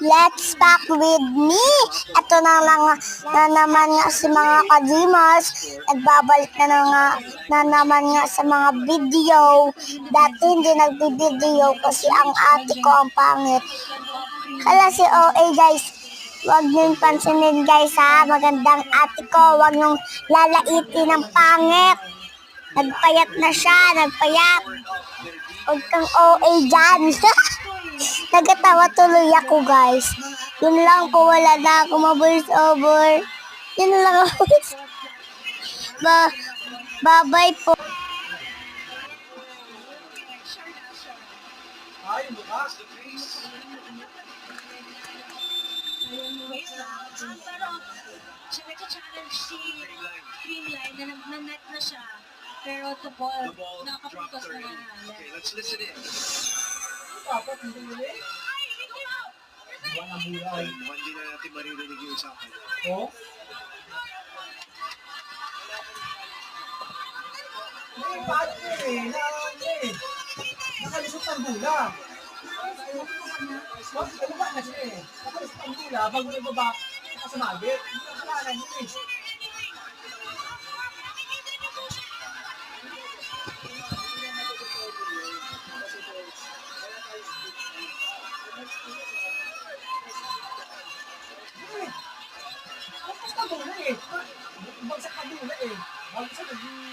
Let's back with me. Ito na naman nga si mga kadimas. Nagbabalik na naman nga sa mga video. Dati hindi nagbi-video kasi ang ate ko ang pangit. Hala si OA guys. Huwag niyong pansinin guys ha. Magandang ate ko. Huwag niyong lalaitin ng pangit. Nagpayat na siya. Nagpayat. Huwag kang OA dyan. Nagatawa tuloy ako guys. Yun lang po, wala na ako ma-voice over. Yun lang ako. Bye-bye po. Pero siya nagka-challenge si Creamline na net na siya. Pero the ball nakaputos na nga. Okay, let's listen in. Dapat hindi muli. Buwan ang buhay. Hindi na natin maririnig yung usapan. Oh? Hindi, paano eh? Nakalisot ang bula. Ano ba na siya eh? Nakalisot ang bula, bago may baba, nakasumagit. Hindi na kasalanan yun eh. Tapos na muna eh. Bagsak na muna eh. Bagsak na muna.